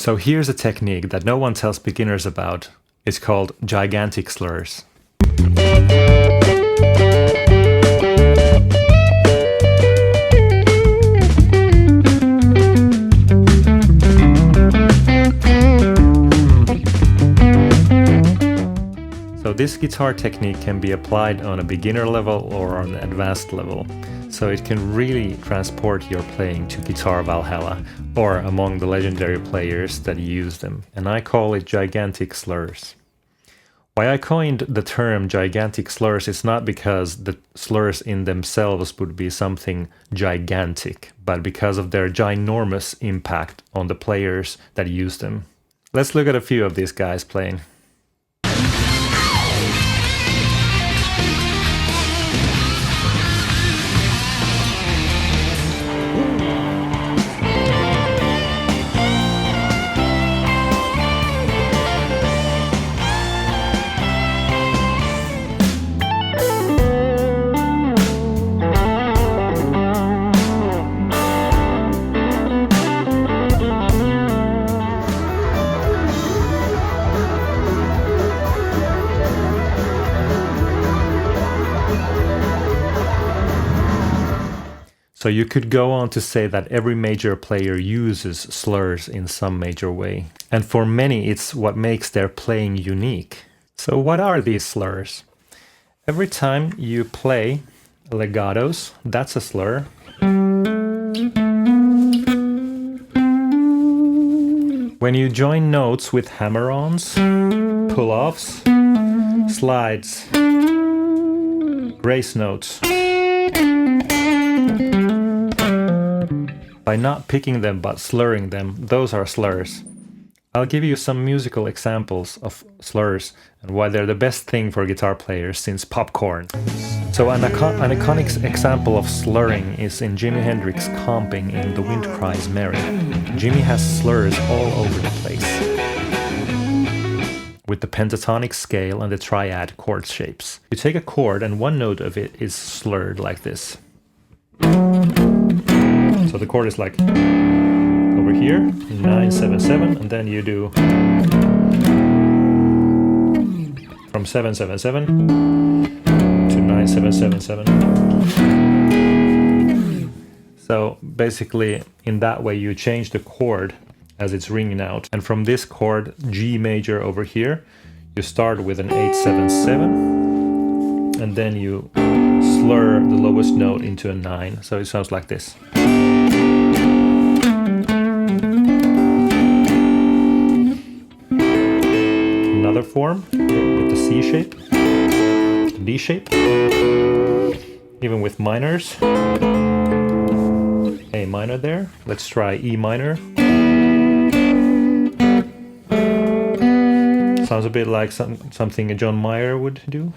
So here's a technique that no one tells beginners about. It's called Gigantic Slurs. So this guitar technique can be applied on a beginner level or on an advanced level. So it can really transport your playing to Guitar Valhalla or among the legendary players that use them. And I call it Gigantic Slurs. Why I coined the term Gigantic Slurs is not because the slurs in themselves would be something gigantic, but because of their ginormous impact on the players that use them. Let's look at a few of these guys playing. So you could go on to say that every major player uses slurs in some major way. And for many, it's what makes their playing unique. So what are these slurs? Every time you play legatos, that's a slur. When you join notes with hammer-ons, pull-offs, slides, grace notes, by not picking them but slurring them, those are slurs. I'll give you some musical examples of slurs and why they're the best thing for guitar players since popcorn. So an iconic example of slurring is in Jimi Hendrix comping in The Wind Cries Merry. Jimi has slurs all over the place, with the pentatonic scale and the triad chord shapes. You take a chord and one note of it is slurred like this. So the chord is like over here, 977, and then you do from 777 to 9777. So basically in that way you change the chord as it's ringing out. And from this chord, G major over here, you start with an 877 and then you slur the lowest note into a 9. So it sounds like this. Another form with the C shape, D shape, even with minors. A minor there. Let's try E minor. Sounds a bit like something a John Mayer would do.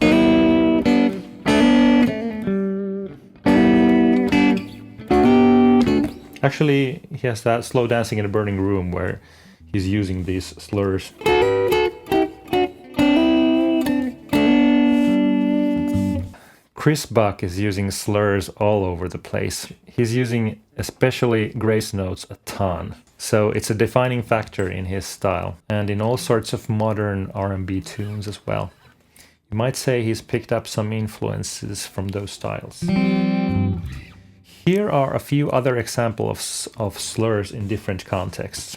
Actually, he has that Slow Dancing in a Burning Room where he's using these slurs. Chris Buck is using slurs all over the place. He's using especially grace notes a ton. So it's a defining factor in his style and in all sorts of modern R&B tunes as well. You might say he's picked up some influences from those styles. Here are a few other examples of slurs in different contexts.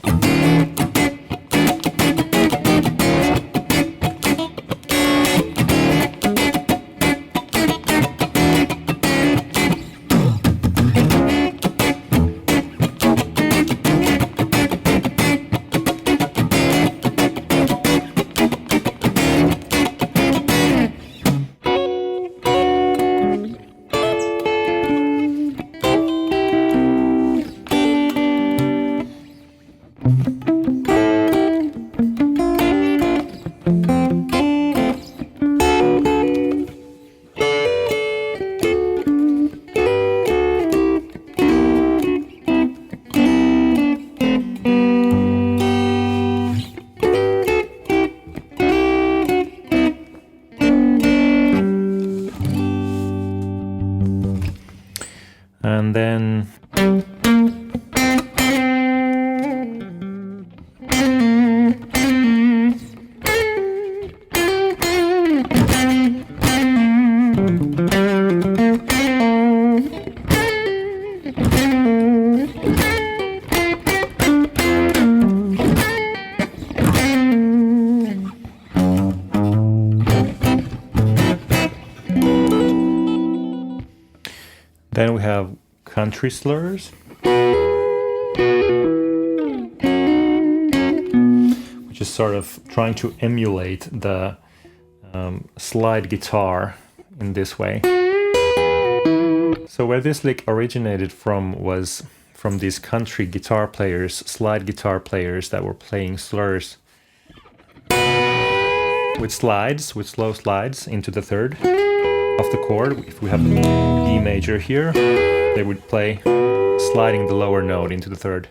country slurs, which is sort of trying to emulate the slide guitar in this way. So where this lick originated from was from these country guitar players, slide guitar players that were playing slurs with slides, with slow slides into the third of the chord. If we have E major here, they would play sliding the lower note into the third.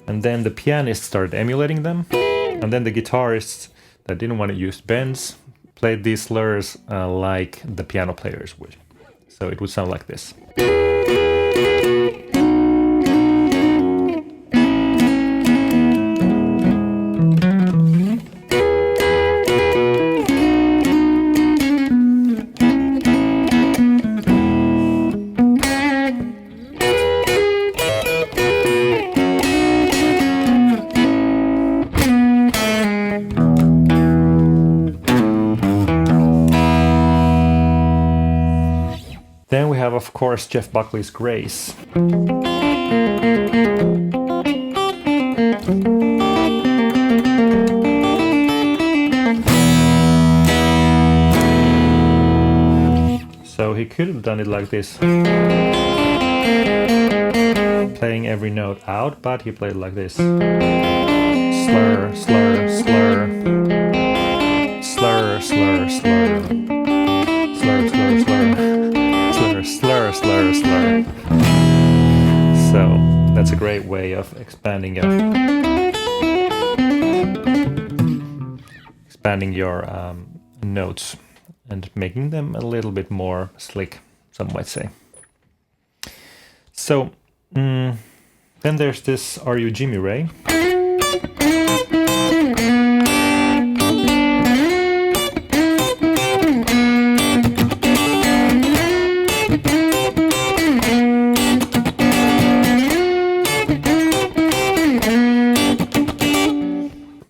And then the pianist started emulating them, and then the guitarists that didn't want to use bends played these slurs like the piano players would. So it would sound like this. Then we have, of course, Jeff Buckley's Grace. So he could have done it like this, playing every note out, but he played it like this. Slur, slur, slur. Slur, slur, slur. Slur, slur, slur. Slur, slur, slur. So that's a great way of expanding your notes and making them a little bit more slick, some might say. So then there's this Are You Jimmy Ray?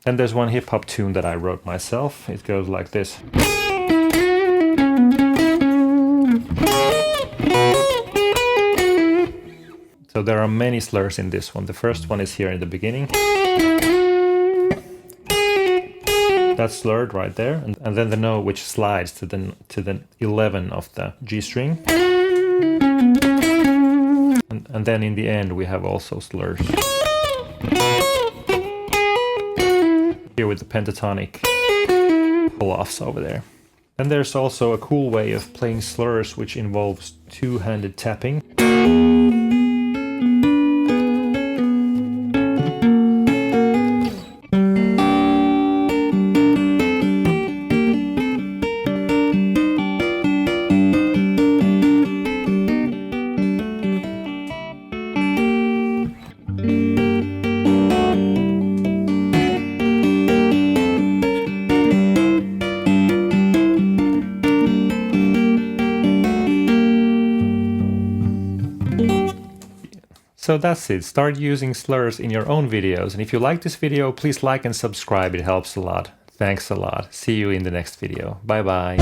And there's one hip-hop tune that I wrote myself. It goes like this. So there are many slurs in this one. The first one is here in the beginning. That's slurred right there. And then the note which slides to the 11 of the G string. And then in the end we have also slurs. Here with the pentatonic pull-offs over there. And there's also a cool way of playing slurs which involves two-handed tapping. So that's it. Start using slurs in your own videos. And if you like this video, please like and subscribe. It helps a lot. Thanks a lot. See you in the next video. Bye bye.